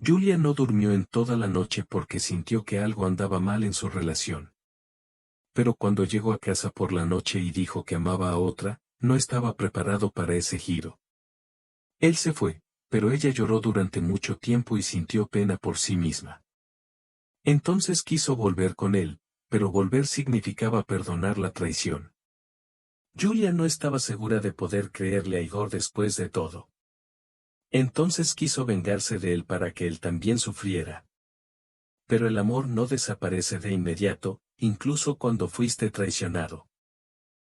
Julia no durmió en toda la noche porque sintió que algo andaba mal en su relación. Pero cuando llegó a casa por la noche y dijo que amaba a otra, no estaba preparado para ese giro. Él se fue, pero ella lloró durante mucho tiempo y sintió pena por sí misma. Entonces quiso volver con él, pero volver significaba perdonar la traición. Julia no estaba segura de poder creerle a Igor después de todo. Entonces quiso vengarse de él para que él también sufriera. Pero el amor no desaparece de inmediato, incluso cuando fuiste traicionado.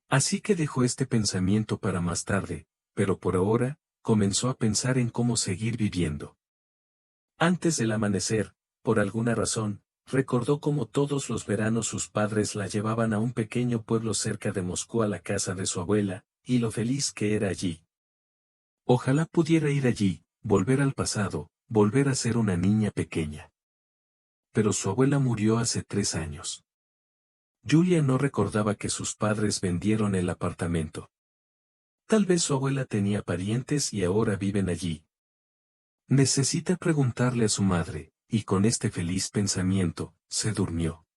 Así que dejó este pensamiento para más tarde, pero por ahora, comenzó a pensar en cómo seguir viviendo. Antes del amanecer, por alguna razón, recordó cómo todos los veranos sus padres la llevaban a un pequeño pueblo cerca de Moscú a la casa de su abuela, y lo feliz que era allí. Ojalá pudiera ir allí, volver al pasado, volver a ser una niña pequeña. Pero su abuela murió hace 3 años. Julia no recordaba que sus padres vendieron el apartamento. Tal vez su abuela tenía parientes y ahora viven allí. Necesita preguntarle a su madre, y con este feliz pensamiento, se durmió.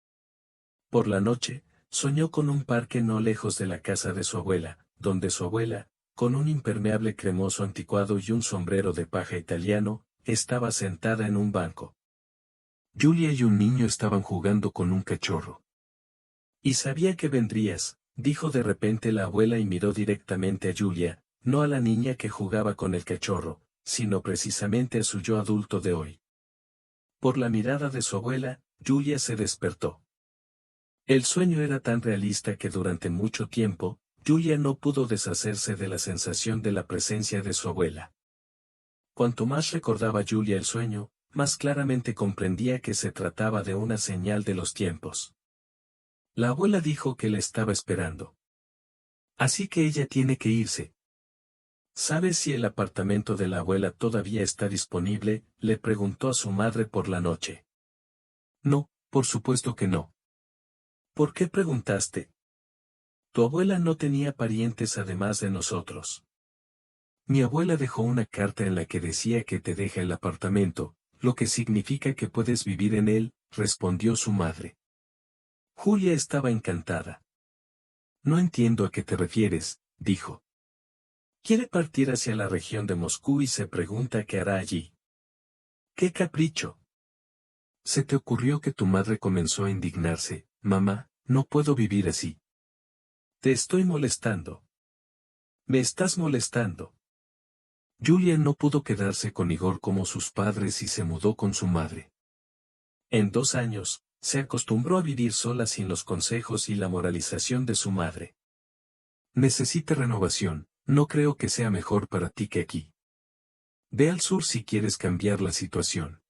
Por la noche, soñó con un parque no lejos de la casa de su abuela, donde su abuela, con un impermeable cremoso anticuado y un sombrero de paja italiano, estaba sentada en un banco. Julia y un niño estaban jugando con un cachorro. Y sabía que vendrías, dijo de repente la abuela y miró directamente a Julia, no a la niña que jugaba con el cachorro, sino precisamente a su yo adulto de hoy. Por la mirada de su abuela, Julia se despertó. El sueño era tan realista que durante mucho tiempo, Julia no pudo deshacerse de la sensación de la presencia de su abuela. Cuanto más recordaba Julia el sueño, más claramente comprendía que se trataba de una señal de los tiempos. La abuela dijo que le estaba esperando. Así que ella tiene que irse. ¿Sabes si el apartamento de la abuela todavía está disponible?, le preguntó a su madre por la noche. No, por supuesto que no. ¿Por qué preguntaste? Tu abuela no tenía parientes además de nosotros. Mi abuela dejó una carta en la que decía que te deja el apartamento, lo que significa que puedes vivir en él, respondió su madre. Julia estaba encantada. No entiendo a qué te refieres, dijo. Quiere partir hacia la región de Moscú y se pregunta qué hará allí. ¡Qué capricho! Se te ocurrió que tu madre comenzó a indignarse. Mamá, no puedo vivir así. Te estoy molestando. Me estás molestando. Julia no pudo quedarse con Igor como sus padres y se mudó con su madre. En 2 años, se acostumbró a vivir sola sin los consejos y la moralización de su madre. Necesita renovación, no creo que sea mejor para ti que aquí. Ve al sur si quieres cambiar la situación.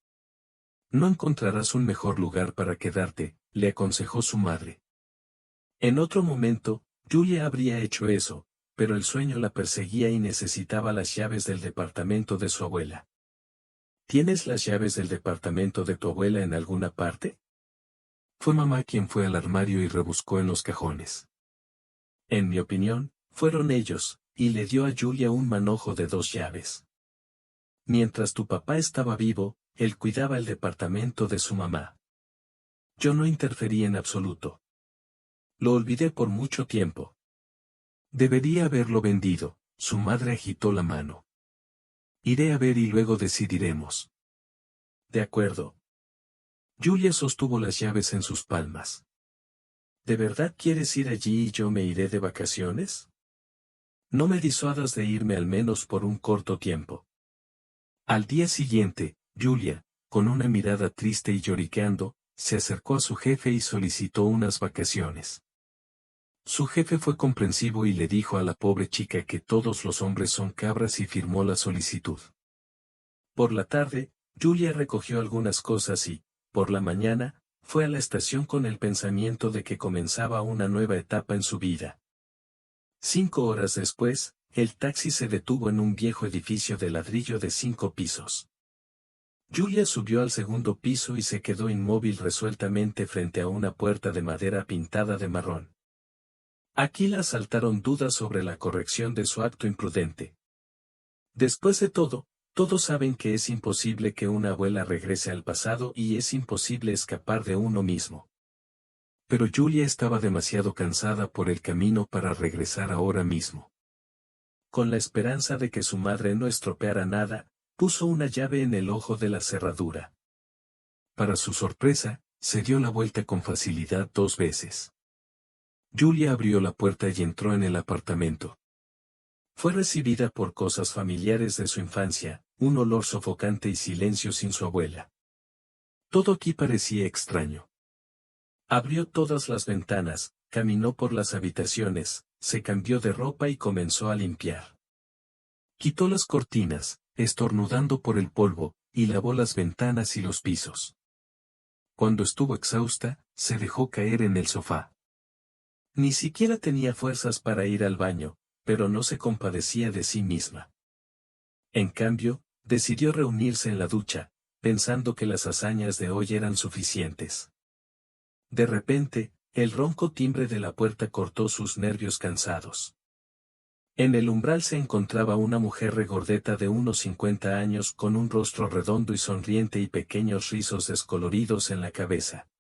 No encontrarás un mejor lugar para quedarte, le aconsejó su madre. En otro momento, Julia habría hecho eso, pero el sueño la perseguía y necesitaba las llaves del departamento de su abuela. ¿Tienes las llaves del departamento de tu abuela en alguna parte? Fue mamá quien fue al armario y rebuscó en los cajones. En mi opinión, fueron ellos, y le dio a Julia un manojo de 2 llaves. Mientras tu papá estaba vivo, él cuidaba el departamento de su mamá. Yo no interferí en absoluto. Lo olvidé por mucho tiempo. Debería haberlo vendido, su madre agitó la mano. Iré a ver y luego decidiremos. De acuerdo. Julia sostuvo las llaves en sus palmas. ¿De verdad quieres ir allí y yo me iré de vacaciones? No me disuadas de irme al menos por un corto tiempo. Al día siguiente, Julia, con una mirada triste y lloriqueando, se acercó a su jefe y solicitó unas vacaciones. Su jefe fue comprensivo y le dijo a la pobre chica que todos los hombres son cabras y firmó la solicitud. Por la tarde, Julia recogió algunas cosas y, por la mañana, fue a la estación con el pensamiento de que comenzaba una nueva etapa en su vida. 5 horas después, el taxi se detuvo en un viejo edificio de ladrillo de 5 pisos. Julia subió al segundo piso y se quedó inmóvil resueltamente frente a una puerta de madera pintada de marrón. Aquí la asaltaron dudas sobre la corrección de su acto imprudente. Después de todo, Todos saben que es imposible que una abuela regrese al pasado y es imposible escapar de uno mismo. Pero Julia estaba demasiado cansada por el camino para regresar ahora mismo. Con la esperanza de que su madre no estropeara nada, puso una llave en el ojo de la cerradura. Para su sorpresa, se dio la vuelta con facilidad 2 veces. Julia abrió la puerta y entró en el apartamento. Fue recibida por cosas familiares de su infancia, un olor sofocante y silencio sin su abuela. Todo aquí parecía extraño. Abrió todas las ventanas, caminó por las habitaciones, se cambió de ropa y comenzó a limpiar. Quitó las cortinas, estornudando por el polvo, y lavó las ventanas y los pisos. Cuando estuvo exhausta, se dejó caer en el sofá. Ni siquiera tenía fuerzas para ir al baño, pero no se compadecía de sí misma. En cambio, decidió reunirse en la ducha, pensando que las hazañas de hoy eran suficientes. De repente, el ronco timbre de la puerta cortó sus nervios cansados. En el umbral se encontraba una mujer regordeta de unos 50 años con un rostro redondo y sonriente y pequeños rizos descoloridos en la cabeza.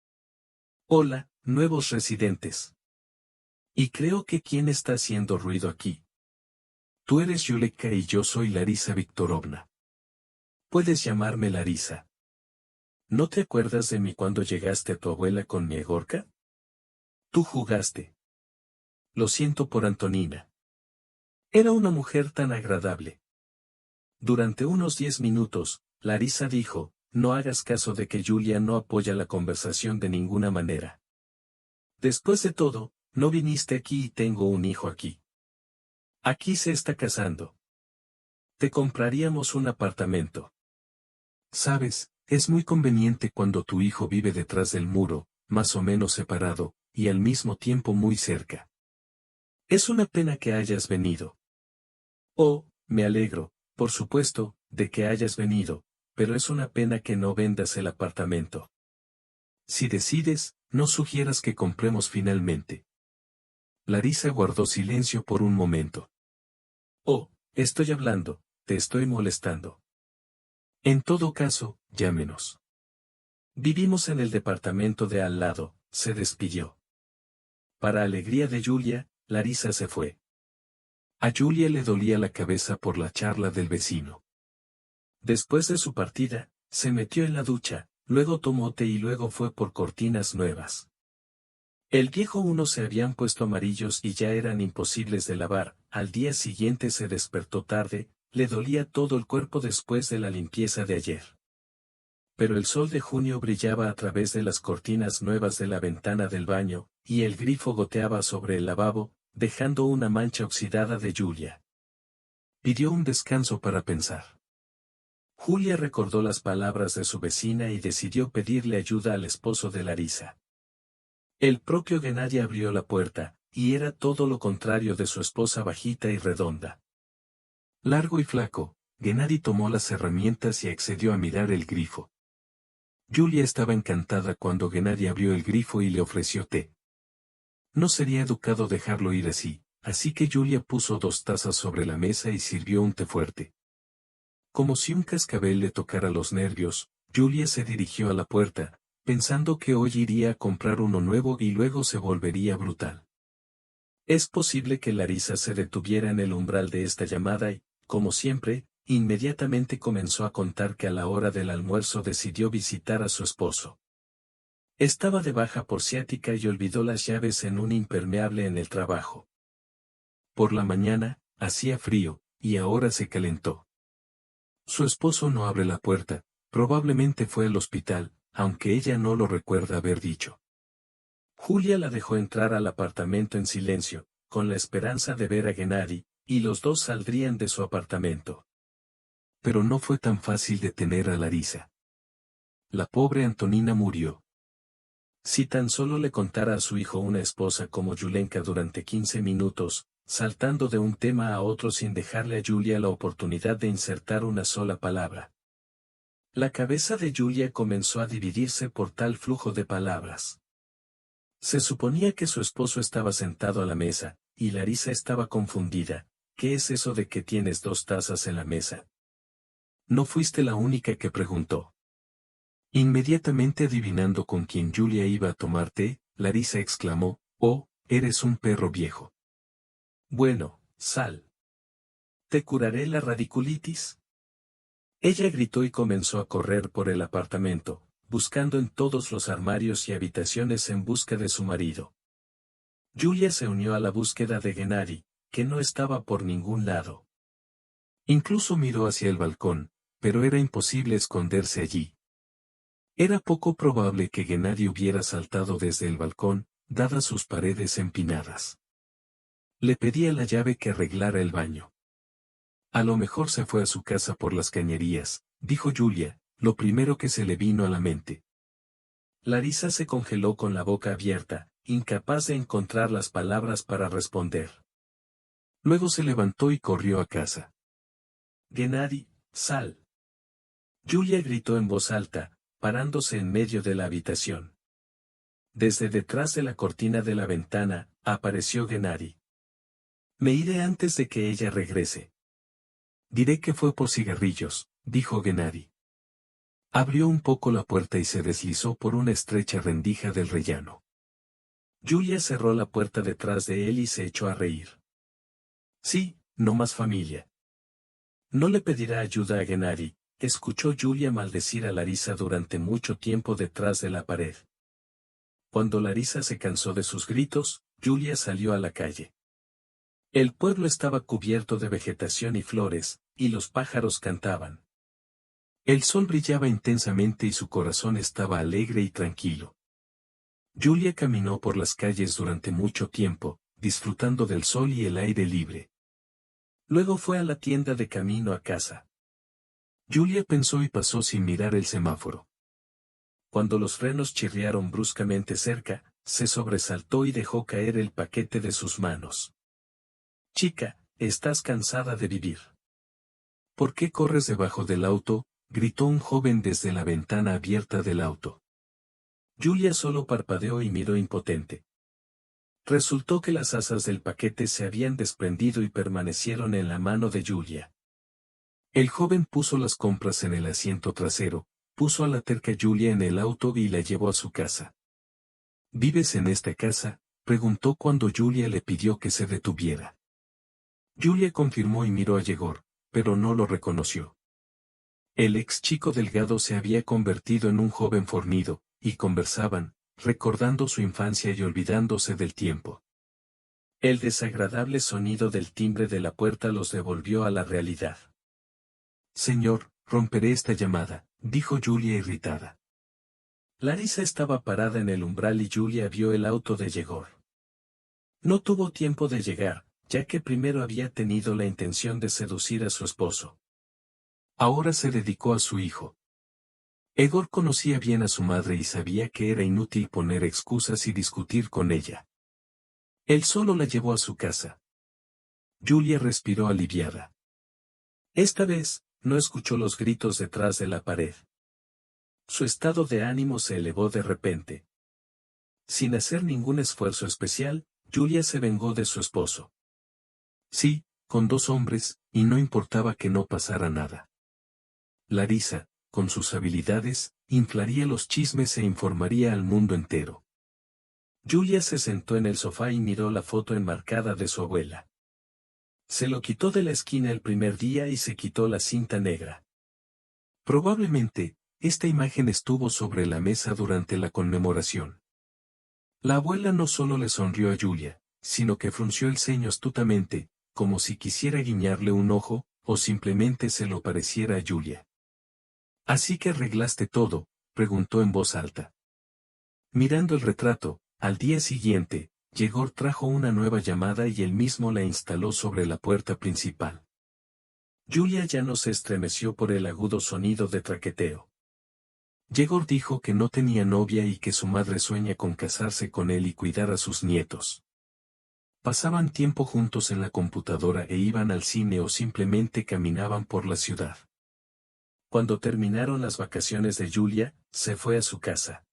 Hola, nuevos residentes. Y creo que ¿quién está haciendo ruido aquí? Tú eres Yuleka y yo soy Larisa Viktorovna. Puedes llamarme Larisa. ¿No te acuerdas de mí cuando llegaste a tu abuela con mi Egorka? Tú jugaste. Lo siento por Antonina. Era una mujer tan agradable. Durante unos 10 minutos, Larisa dijo, no hagas caso de que Julia no apoya la conversación de ninguna manera. Después de todo, no viniste aquí y tengo un hijo aquí. Aquí se está casando. Te compraríamos un apartamento. Sabes, es muy conveniente cuando tu hijo vive detrás del muro, más o menos separado, y al mismo tiempo muy cerca. Es una pena que hayas venido. Oh, me alegro, por supuesto, de que hayas venido, pero es una pena que no vendas el apartamento. Si decides, no sugieras que compremos finalmente. Larisa guardó silencio por un momento. Oh, estoy hablando, te estoy molestando. En todo caso, llámenos. Vivimos en el departamento de al lado, se despidió. Para alegría de Julia, Larisa se fue. A Julia le dolía la cabeza por la charla del vecino. Después de su partida, se metió en la ducha, luego tomó té y luego fue por cortinas nuevas. El viejo uno se habían puesto amarillos y ya eran imposibles de lavar, al día siguiente se despertó tarde, le dolía todo el cuerpo después de la limpieza de ayer. Pero el sol de junio brillaba a través de las cortinas nuevas de la ventana del baño, y el grifo goteaba sobre el lavabo, dejando una mancha oxidada de Julia. Pidió un descanso para pensar. Julia recordó las palabras de su vecina y decidió pedirle ayuda al esposo de Larisa. El propio Gennady abrió la puerta, y era todo lo contrario de su esposa bajita y redonda. Largo y flaco, Gennady tomó las herramientas y accedió a mirar el grifo. Julia estaba encantada cuando Gennady abrió el grifo y le ofreció té. No sería educado dejarlo ir así que Julia puso 2 tazas sobre la mesa y sirvió un té fuerte. Como si un cascabel le tocara los nervios, Julia se dirigió a la puerta, pensando que hoy iría a comprar uno nuevo y luego se volvería brutal. Es posible que Larisa se detuviera en el umbral de esta llamada y, como siempre, inmediatamente comenzó a contar que a la hora del almuerzo decidió visitar a su esposo. Estaba de baja por ciática y olvidó las llaves en un impermeable en el trabajo. Por la mañana, hacía frío, y ahora se calentó. Su esposo no abre la puerta, probablemente fue al hospital, aunque ella no lo recuerda haber dicho. Julia la dejó entrar al apartamento en silencio, con la esperanza de ver a Gennady, y los dos saldrían de su apartamento. Pero no fue tan fácil detener a Larisa. La pobre Antonina murió. Si tan solo le contara a su hijo una esposa como Yulenka durante 15 minutos, saltando de un tema a otro sin dejarle a Julia la oportunidad de insertar una sola palabra. La cabeza de Julia comenzó a dividirse por tal flujo de palabras. Se suponía que su esposo estaba sentado a la mesa, y Larisa estaba confundida. ¿Qué es eso de que tienes 2 tazas en la mesa? No fuiste la única que preguntó. Inmediatamente adivinando con quién Julia iba a tomar té, Larisa exclamó, «Oh, eres un perro viejo». Bueno, sal. ¿Te curaré la radiculitis? Ella gritó y comenzó a correr por el apartamento, buscando en todos los armarios y habitaciones en busca de su marido. Julia se unió a la búsqueda de Gennady, que no estaba por ningún lado. Incluso miró hacia el balcón, pero era imposible esconderse allí. Era poco probable que Gennady hubiera saltado desde el balcón, dadas sus paredes empinadas. Le pedía la llave que arreglara el baño. A lo mejor se fue a su casa por las cañerías, dijo Julia, lo primero que se le vino a la mente. Larisa se congeló con la boca abierta, incapaz de encontrar las palabras para responder. Luego se levantó y corrió a casa. Gennady, sal. Julia gritó en voz alta, parándose en medio de la habitación. Desde detrás de la cortina de la ventana, apareció Gennady. Me iré antes de que ella regrese. Diré que fue por cigarrillos, dijo Gennady. Abrió un poco la puerta y se deslizó por una estrecha rendija del rellano. Julia cerró la puerta detrás de él y se echó a reír. Sí, no más familia. No le pedirá ayuda a Gennady, escuchó Julia maldecir a Larisa durante mucho tiempo detrás de la pared. Cuando Larisa se cansó de sus gritos, Julia salió a la calle. El pueblo estaba cubierto de vegetación y flores, y los pájaros cantaban. El sol brillaba intensamente y su corazón estaba alegre y tranquilo. Julia caminó por las calles durante mucho tiempo, disfrutando del sol y el aire libre. Luego fue a la tienda de camino a casa. Julia pensó y pasó sin mirar el semáforo. Cuando los frenos chirriaron bruscamente cerca, se sobresaltó y dejó caer el paquete de sus manos. Chica, estás cansada de vivir. ¿Por qué corres debajo del auto? Gritó un joven desde la ventana abierta del auto. Julia solo parpadeó y miró impotente. Resultó que las asas del paquete se habían desprendido y permanecieron en la mano de Julia. El joven puso las compras en el asiento trasero, puso a la terca Julia en el auto y la llevó a su casa. ¿Vives en esta casa?, preguntó cuando Julia le pidió que se detuviera. Julia confirmó y miró a Yegor, pero no lo reconoció. El ex chico delgado se había convertido en un joven fornido, y conversaban, recordando su infancia y olvidándose del tiempo. El desagradable sonido del timbre de la puerta los devolvió a la realidad. Señor, romperé esta llamada, dijo Julia irritada. Larisa estaba parada en el umbral y Julia vio el auto de Yegor. No tuvo tiempo de llegar, ya que primero había tenido la intención de seducir a su esposo. Ahora se dedicó a su hijo. Egor conocía bien a su madre y sabía que era inútil poner excusas y discutir con ella. Él solo la llevó a su casa. Julia respiró aliviada. Esta vez, no escuchó los gritos detrás de la pared. Su estado de ánimo se elevó de repente. Sin hacer ningún esfuerzo especial, Julia se vengó de su esposo. Sí, con 2 hombres, y no importaba que no pasara nada. Larisa, con sus habilidades, inflaría los chismes e informaría al mundo entero. Julia se sentó en el sofá y miró la foto enmarcada de su abuela. Se lo quitó de la esquina el primer día y se quitó la cinta negra. Probablemente, esta imagen estuvo sobre la mesa durante la conmemoración. La abuela no solo le sonrió a Julia, sino que frunció el ceño astutamente, como si quisiera guiñarle un ojo, o simplemente se lo pareciera a Julia. ¿Así que arreglaste todo?, preguntó en voz alta. Mirando el retrato, al día siguiente, Yegor trajo una nueva llamada y él mismo la instaló sobre la puerta principal. Julia ya no se estremeció por el agudo sonido de traqueteo. Yegor dijo que no tenía novia y que su madre sueña con casarse con él y cuidar a sus nietos. Pasaban tiempo juntos en la computadora e iban al cine o simplemente caminaban por la ciudad. Cuando terminaron las vacaciones de Julia, se fue a su casa.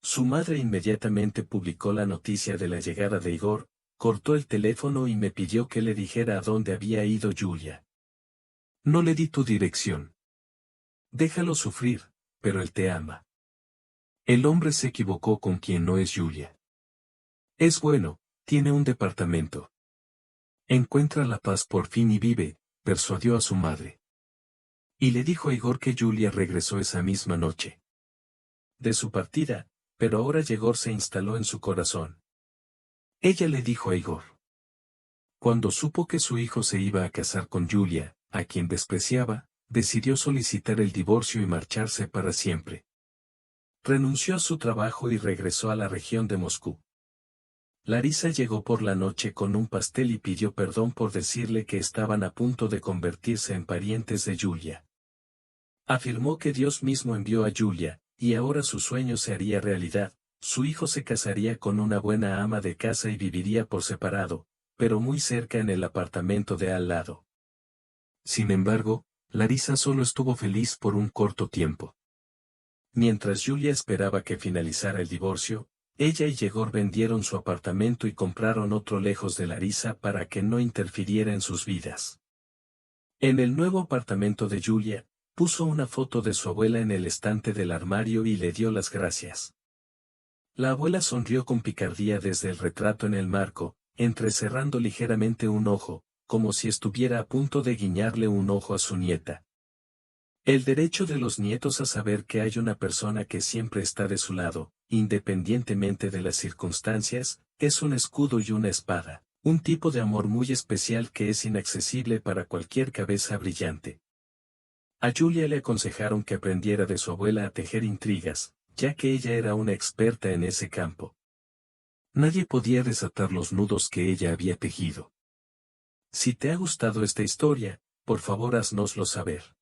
Su madre inmediatamente publicó la noticia de la llegada de Igor, cortó el teléfono y me pidió que le dijera a dónde había ido Julia. No le di tu dirección. Déjalo sufrir, pero él te ama. El hombre se equivocó con quien no es Julia. Es bueno, tiene un departamento. Encuentra la paz por fin y vive, persuadió a su madre. Y le dijo a Igor que Julia regresó esa misma noche de su partida, pero ahora Yegor se instaló en su corazón. Ella le dijo a Igor. Cuando supo que su hijo se iba a casar con Julia, a quien despreciaba, decidió solicitar el divorcio y marcharse para siempre. Renunció a su trabajo y regresó a la región de Moscú. Larisa llegó por la noche con un pastel y pidió perdón por decirle que estaban a punto de convertirse en parientes de Julia. Afirmó que Dios mismo envió a Julia, y ahora su sueño se haría realidad, su hijo se casaría con una buena ama de casa y viviría por separado, pero muy cerca en el apartamento de al lado. Sin embargo, Larisa solo estuvo feliz por un corto tiempo. Mientras Julia esperaba que finalizara el divorcio, ella y Yegor vendieron su apartamento y compraron otro lejos de Larisa para que no interfiriera en sus vidas. En el nuevo apartamento de Julia, puso una foto de su abuela en el estante del armario y le dio las gracias. La abuela sonrió con picardía desde el retrato en el marco, entrecerrando ligeramente un ojo, como si estuviera a punto de guiñarle un ojo a su nieta. El derecho de los nietos a saber que hay una persona que siempre está de su lado, independientemente de las circunstancias, es un escudo y una espada, un tipo de amor muy especial que es inaccesible para cualquier cabeza brillante. A Julia le aconsejaron que aprendiera de su abuela a tejer intrigas, ya que ella era una experta en ese campo. Nadie podía desatar los nudos que ella había tejido. Si te ha gustado esta historia, por favor haznoslo saber.